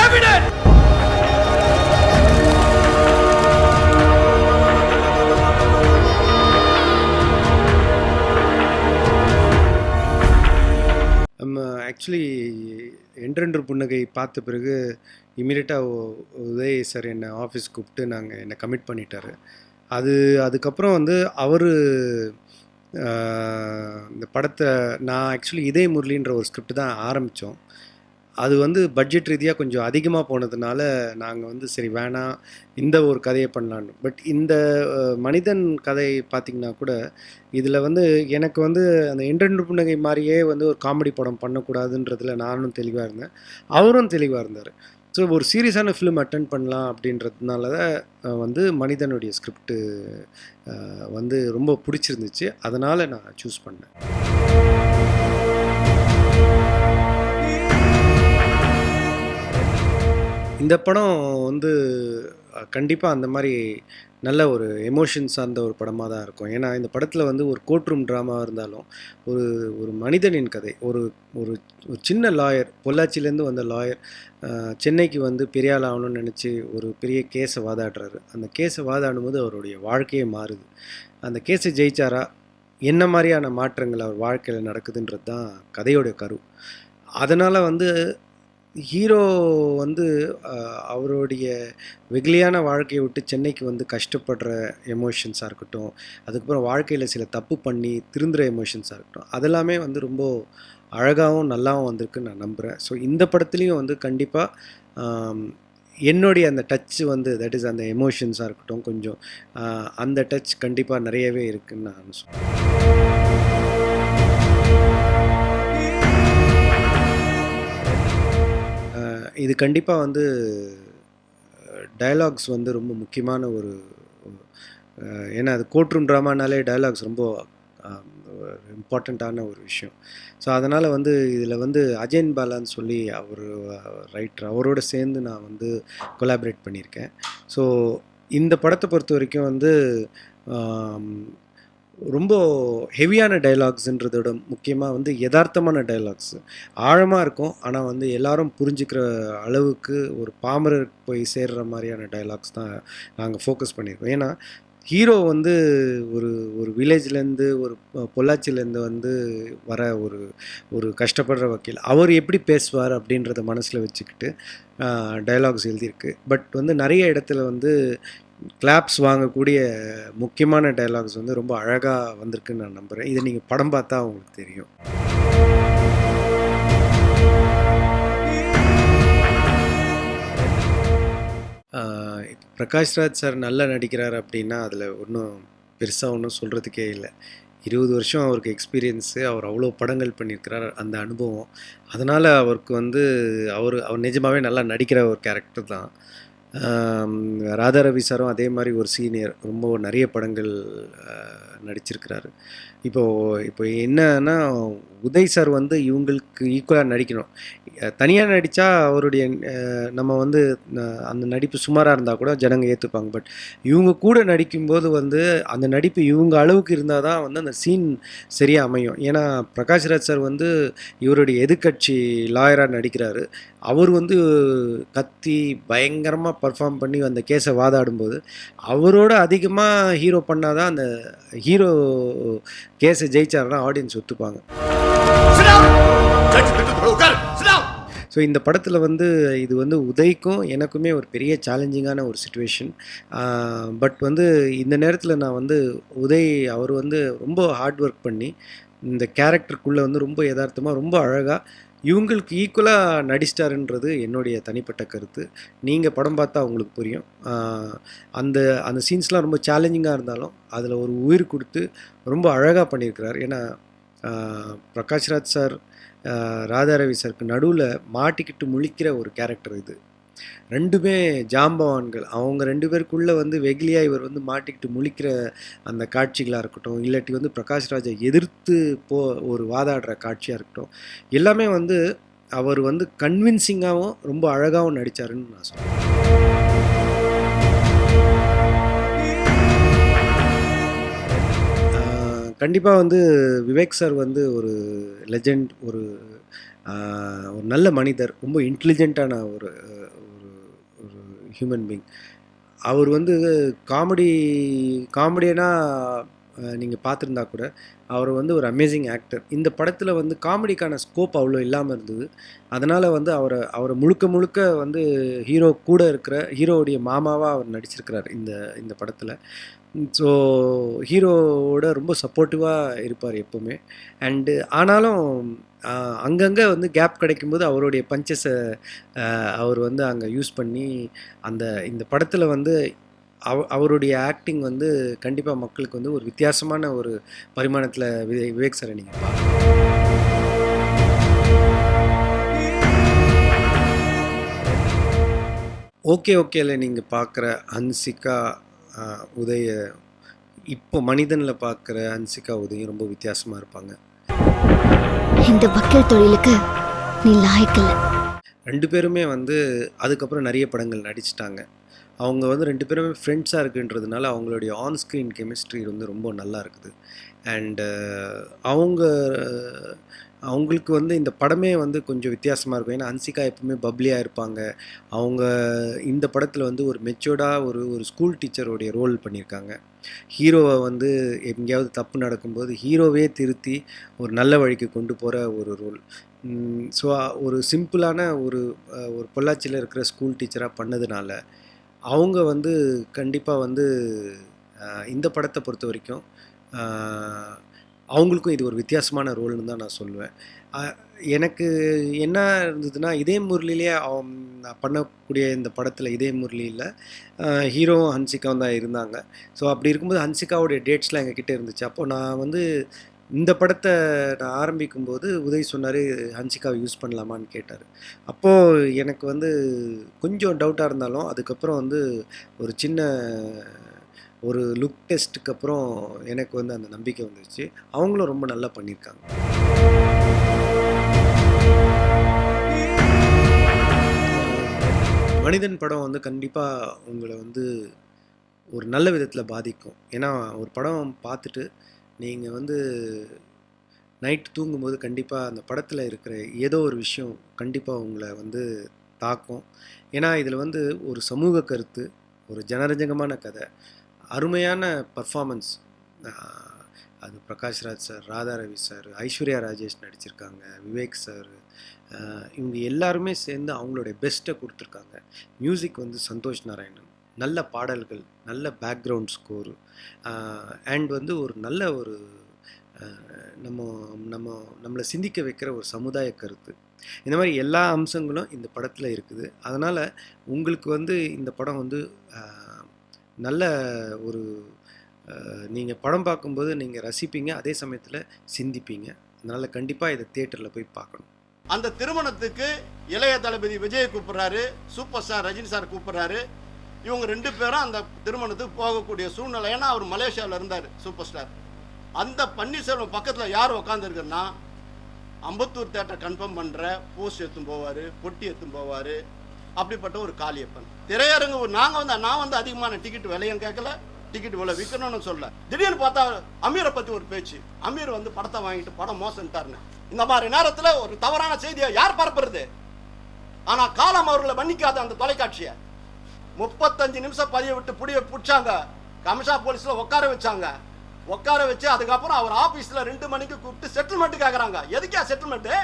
Evidence! நம்ம actually என்றென்று புன்னகை பார்த்த பிறகு இமீடியட்டாக உதய் சார் என்னை ஆஃபீஸ் கூப்பிட்டு என்னை கமிட் பண்ணிட்டாரு. அதுக்கப்புறம் வந்து அவர் இந்த படத்தை நான் ஆக்சுவலி இதய முரளின்ற ஒரு ஸ்கிரிப்ட் தான் ஆரம்பித்தோம். அது வந்து பட்ஜெட் ரீதியாக கொஞ்சம் அதிகமாக போனதுனால நாங்கள் வந்து சரி வேணாம், இந்த ஒரு கதையை பண்ணலான்னு. பட் இந்த மனிதன் கதை பார்த்திங்கன்னா கூட இதில் வந்து எனக்கு வந்து அந்த என்றென்று புன்னகை மாதிரியே வந்து ஒரு காமெடி படம் பண்ணக்கூடாதுன்றதுல நானும் தெளிவாக இருந்தேன், அவரும் தெளிவாக இருந்தார். ஸோ ஒரு சீரியஸான ஃபிலிம் அட்டென்ட் பண்ணலாம் அப்படின்றதுனால தான் வந்து மனிதனுடைய ஸ்கிரிப்டு வந்து ரொம்ப பிடிச்சிருந்துச்சு, அதனால் நான் சூஸ் பண்ணேன். இந்த படம் வந்து கண்டிப்பாக அந்த மாதிரி நல்ல ஒரு எமோஷன்ஸ் சார்ந்த ஒரு படமாக தான் இருக்கும். ஏன்னா இந்த படத்தில் வந்து ஒரு கோர்ட் ரூம் ட்ராமாவாக இருந்தாலும் ஒரு ஒரு மனிதனின் கதை. ஒரு ஒரு ஒரு சின்ன லாயர், பொள்ளாச்சியிலேருந்து வந்த லாயர் சென்னைக்கு வந்து பெரிய ஆள் ஆகணும்னு நினச்சி ஒரு பெரிய கேஸை வாதாடுறாரு. அந்த கேஸை வாதாடும்போது அவருடைய வாழ்க்கையே மாறுது. அந்த கேஸை ஜெயிச்சாரா, என்ன மாதிரியான மாற்றங்கள் அவர் வாழ்க்கையில் நடக்குதுன்றது தான் கதையோடைய கரு. அதனால் வந்து ஹீரோ வந்து அவருடைய வெகுளியான வாழ்க்கையை விட்டு சென்னைக்கு வந்து கஷ்டப்படுற எமோஷன்ஸாக இருக்கட்டும், அதுக்கப்புறம் வாழ்க்கையில் சில தப்பு பண்ணி திருந்துகிற எமோஷன்ஸாக இருக்கட்டும், அதெல்லாமே வந்து ரொம்ப அழகாகவும் நல்லாவும் வந்திருக்குன்னு நான் நம்புகிறேன். ஸோ இந்த படத்துலேயும் வந்து கண்டிப்பாக என்னுடைய அந்த டச்சு வந்து தட் இஸ் அந்த எமோஷன்ஸாக இருக்கட்டும், கொஞ்சம் அந்த டச் கண்டிப்பாக நிறையவே இருக்குதுன்னு நான் சொல்லுவேன். இது கண்டிப்பாக வந்து டயலாக்ஸ் வந்து ரொம்ப முக்கியமான ஒரு ஏன்னா அது கோர்ட் ரூம் ட்ராமானாலே டயலாக்ஸ் ரொம்ப இம்பார்ட்டண்ட்டான ஒரு விஷயம். ஸோ அதனால் வந்து இதில் வந்து அஜயன் பாலான்னு சொல்லி அவர் ரைட்டர், அவரோட சேர்ந்து நான் வந்து கொலாபரேட் பண்ணியிருக்கேன். ஸோ இந்த படத்தை பொறுத்த வரைக்கும் வந்து ரொம்ப ஹெவியான டைலாக்ஸுன்றதோட முக்கியமாக வந்து யதார்த்தமான டைலாக்ஸு ஆழமாக இருக்கும். ஆனால் வந்து எல்லாரும் புரிஞ்சுக்கிற அளவுக்கு ஒரு பாமரர் போய் சேர்கிற மாதிரியான டைலாக்ஸ் தான் நாங்கள் ஃபோக்கஸ் பண்ணியிருக்கோம். ஏன்னா ஹீரோ வந்து ஒரு ஒரு வில்லேஜ்லேருந்து ஒரு பொள்ளாச்சியிலேருந்து வந்து வர ஒரு கஷ்டப்படுற வக்கீல், அவர் எப்படி பேசுவார் அப்படின்றத மனசில் வச்சுக்கிட்டு டைலாக்ஸ் எழுதியிருக்கு. பட் வந்து நிறைய இடத்துல வந்து கிளாப்ஸ் வாங்கக்கூடிய முக்கியமான டைலாக்ஸ் வந்து ரொம்ப அழகாக வந்திருக்குன்னு நான் நம்புகிறேன். இதை நீங்கள் படம் பார்த்தா உங்களுக்கு தெரியும். பிரகாஷ்ராஜ் சார் நல்லா நடிக்கிறார் அப்படின்னா அதில் ஒன்றும் பெருசாக ஒன்றும் சொல்கிறதுக்கே இல்லை. 20 வருஷம் அவருக்கு எக்ஸ்பீரியன்ஸு, அவர் அவ்வளோ படங்கள் பண்ணியிருக்கிறார், அந்த அனுபவம். அதனால் அவருக்கு வந்து அவர் நிஜமாகவே நல்லா நடிக்கிற ஒரு கேரக்டர் தான். ராதா ரவி சாரும் அதே மாதிரி ஒரு சீனியர், ரொம்ப நிறைய படங்கள் நடிச்சிருக்கிறாரு. இப்போ என்னன்னா உதய் சார் வந்து இவங்களுக்கு ஈக்குவலாக நடிக்கணும். தனியாக நடித்தா அவருடைய நம்ம வந்து அந்த நடிப்பு சுமாராக இருந்தால் கூட ஜனங்க ஏற்றுப்பாங்க. பட் இவங்க கூட நடிக்கும்போது வந்து அந்த நடிப்பு இவங்க அளவுக்கு இருந்தால் தான் வந்து அந்த சீன் சரியாக அமையும். ஏன்னா பிரகாஷ்ராஜ் சார் வந்து இவருடைய எதிர்கட்சி லாயராக நடிக்கிறாரு. அவர் வந்து கத்தி பயங்கரமாக பர்ஃபார்ம் பண்ணி அந்த கேஸை வாதாடும்போது அவரோட அதிகமாக ஹீரோ பண்ணாதான் அந்த ஹீரோ கேஸை ஜெயிச்சாருன்னா ஆடியன்ஸ் ஒத்துப்பாங்க. ஸோ இந்த படத்தில் வந்து இது வந்து உதய்க்கும் எனக்குமே ஒரு பெரிய சேலஞ்சிங்கான ஒரு சுச்சுவேஷன். பட் வந்து இந்த நேரத்தில் நான் வந்து உதய் அவர் வந்து ரொம்ப ஹார்ட் ஒர்க் பண்ணி இந்த கேரக்டருக்குள்ளே வந்து ரொம்ப யதார்த்தமாக ரொம்ப அழகாக இவங்களுக்கு ஈக்குவலாக நடிச்சிட்டாருன்றது என்னுடைய தனிப்பட்ட கருத்து. நீங்கள் படம் பார்த்தா உங்களுக்கு புரியும். அந்த அந்த சீன்ஸ்லாம் ரொம்ப சேலஞ்சிங்காக இருந்தாலும் அதில் ஒரு உயிர் கொடுத்து ரொம்ப அழகாக பண்ணியிருக்கிறார். ஏன்னா பிரகாஷ்ராஜ் சார் ராதா ரவி சாருக்கு நடுவில் மாட்டிக்கிட்டு முழிக்கிற ஒரு கேரக்டர் இது. ரெண்டுமே ஜாம்பவான்கள். அவங்க 2 பேருக்குள்ளே வந்து வெகுலியாக இவர் வந்து மாட்டிக்கிட்டு முழிக்கிற அந்த காட்சிகளாக இருக்கட்டும், இல்லாட்டி வந்து பிரகாஷ்ராஜை எதிர்த்து ஒரு வாதாடுற காட்சியாக இருக்கட்டும், எல்லாமே வந்து அவர் வந்து கன்வின்சிங்காகவும் ரொம்ப அழகாகவும் நடித்தாருன்னு நான் சொல்லுவேன். கண்டிப்பாக வந்து விவேக் சார் வந்து ஒரு லெஜெண்ட், ஒரு நல்ல மனிதர், ரொம்ப இன்டெலிஜென்ட்டான ஒரு ஹியூமன் பீயிங். அவர் வந்து காமெடி காமெடியனா நீங்கள் பார்த்துருந்தா கூட அவர் வந்து ஒரு அமேசிங் ஆக்டர். இந்த படத்தில் வந்து காமெடிக்கான ஸ்கோப் அவ்வளோ இல்லாமல் இருந்தது. அதனால் வந்து அவரை முழுக்க முழுக்க வந்து ஹீரோ கூட இருக்கிற ஹீரோவுடைய மாமாவாக அவர் நடிச்சிருக்கிறார் இந்த இந்த படத்தில். ஸோ ஹீரோவோட ரொம்ப சப்போர்ட்டிவாக இருப்பார் எப்போவுமே. அண்டு ஆனாலும் அங்கங்கே வந்து கேப் கிடைக்கும்போது அவருடைய பஞ்சஸை அவர் வந்து அங்கே யூஸ் பண்ணி அந்த இந்த படத்தில் வந்து அவருடைய ஆக்டிங் வந்து கண்டிப்பாக மக்களுக்கு வந்து ஒரு வித்தியாசமான ஒரு பரிமாணத்தில் விவேக் சாரை நீங்கள் ஓகே ஓகேல நீங்கள் பார்க்குற ஹன்சிகா உதய இப்போ மனிதனில் பார்க்குற ஹன்சிகா உதயம் ரொம்ப வித்தியாசமாக இருப்பாங்க. இந்த வக்கீல் தொழிலுக்கு நீ லாயக்கில்லை. 2 பேருமே வந்து அதுக்கப்புறம் நிறைய படங்கள் நடிச்சிட்டாங்க. அவங்க வந்து 2 பேருமே ஃப்ரெண்ட்ஸாக இருக்குன்றதுனால அவங்களுடைய ஆன் ஸ்க்ரீன் கெமிஸ்ட்ரி வந்து ரொம்ப நல்லா இருக்குது. அண்டு அவங்களுக்கு வந்து இந்த படமே வந்து கொஞ்சம் வித்தியாசமாக இருக்கும். ஏன்னா ஹன்சிகா எப்பவுமே பப்ளியாக இருப்பாங்க. அவங்க இந்த படத்தில் வந்து ஒரு மெச்சூர்டாக ஒரு ஸ்கூல் டீச்சருடைய ரோல் பண்ணியிருக்காங்க. ஹீரோவை வந்து எங்கேயாவது தப்பு நடக்கும்போது ஹீரோவே திருத்தி ஒரு நல்ல வழிக்கு கொண்டு போகிற ஒரு ரோல். ஸோ ஒரு சிம்பிளான ஒரு பொள்ளாச்சியில் இருக்கிற ஸ்கூல் டீச்சராக பண்ணதுனால அவங்க வந்து கண்டிப்பாக வந்து இந்த படத்தை பொறுத்த வரைக்கும் அவங்களுக்கும் இது ஒரு வித்தியாசமான ரோல்னு தான் நான் சொல்லுவேன். எனக்கு என்ன இருந்ததுன்னா, இதே முரளியிலே பண்ணக்கூடிய இந்த படத்தில் இதே முரளியில் ஹீரோவும் ஹன்சிகாவும் தான் இருந்தாங்க. ஸோ அப்படி இருக்கும்போது ஹன்சிகாவுடைய டேட்ஸ்லாம் எங்ககிட்ட இருந்துச்சு. அப்போது நான் வந்து இந்த படத்தை நான் ஆரம்பிக்கும்போது உதய் சொன்னார், ஹன்சிகாவை யூஸ் பண்ணலாமான்னு கேட்டார். அப்போது எனக்கு வந்து கொஞ்சம் டவுட்டாக இருந்தாலும் அதுக்கப்புறம் வந்து ஒரு சின்ன ஒரு லுக் டெஸ்ட்டுக்கு அப்புறம் எனக்கு வந்து அந்த நம்பிக்கை வந்துருச்சு. அவங்களும் ரொம்ப நல்லா பண்ணியிருக்காங்க. மனிதன் படம் வந்து கண்டிப்பாக உங்களை வந்து ஒரு நல்ல விதத்தில் பாதிக்கும். ஏன்னா ஒரு படம் பார்த்துட்டு நீங்கள் வந்து நைட் தூங்கும்போது கண்டிப்பாக அந்த படத்தில் இருக்கிற ஏதோ ஒரு விஷயம் கண்டிப்பாக உங்களை வந்து தாக்கும். ஏன்னா இதில் வந்து ஒரு சமூக கருத்து, ஒரு ஜனரஞ்சகமான கதை, அருமையான பர்ஃபார்மன்ஸ். அது பிரகாஷ்ராஜ் சார், ராதா ரவி சார், ஐஸ்வர்யா ராஜேஷ் நடிச்சிருக்காங்க, விவேக் சார், இவங்க எல்லாருமே சேர்ந்து அவங்களுடைய பெஸ்ட்டை கொடுத்துருக்காங்க. மியூசிக் வந்து சந்தோஷ் நாராயணன், நல்ல பாடல்கள், நல்ல பேக்ரவுண்ட் ஸ்கோரு, அண்ட் வந்து ஒரு நல்ல ஒரு நம்மளை சிந்திக்க வைக்கிற ஒரு சமுதாய கருத்து. இந்த மாதிரி எல்லா அம்சங்களும் இந்த படத்தில் இருக்குது. அதனால் உங்களுக்கு வந்து இந்த படம் வந்து நல்ல ஒரு நீங்கள் படம் பார்க்கும்போது நீங்கள் ரசிப்பீங்க, அதே சமயத்தில் சிந்திப்பீங்க. அதனால் கண்டிப்பாக இதை தியேட்டரில் போய் பார்க்கணும். அந்த திருமணத்துக்கு இளைய தளபதி விஜய் கூப்பிட்றாரு, சூப்பர் ஸ்டார் ரஜினி சார் கூப்பிட்றாரு. இவங்க 2 பேரும் அந்த திருமணத்துக்கு போகக்கூடிய சூழ்நிலை. ஏன்னா அவர் மலேசியாவில் இருந்தார் சூப்பர் ஸ்டார். அந்த பன்னீர்செல்வம் பக்கத்தில் யார் உட்காந்துருக்குன்னா, அம்பத்தூர் தேட்டர் கன்ஃபார்ம் பண்ணுற போஸ்ட் எடுத்துன்னு போவார், பொட்டி எடுத்துன்னு போவார், அப்படிப்பட்ட ஒரு காளியப்பன். திரையரங்கு நான் வந்து அதிகமான டிக்கெட் விலையும் கேட்கல, டிக்கெட் விலை விற்கணும்னு சொல்ல. திடீர்னு பார்த்தா அமீரை பற்றி ஒரு பேச்சு. அமீர் வந்து படத்தை வாங்கிட்டு படம் மோசம்ட்டாருன்னு. இந்த மாதிரி நேரத்தில் ஒரு தவறான செய்தியை யார் பரப்புறது? ஆனால் காலம் அவர்களை மன்னிக்காத அந்த தொலைக்காட்சியை 35 நிமிஷம் பதிய விட்டு பிடிச்சாங்க. கமிஷா போலீஸில் உட்கார வச்சு அதுக்கப்புறம் அவர் ஆஃபீஸில் 2 மணிக்கு கூப்பிட்டு செட்டில்மெண்ட்டு கேட்குறாங்க. எதுக்கா செட்டில்மெண்ட்டு?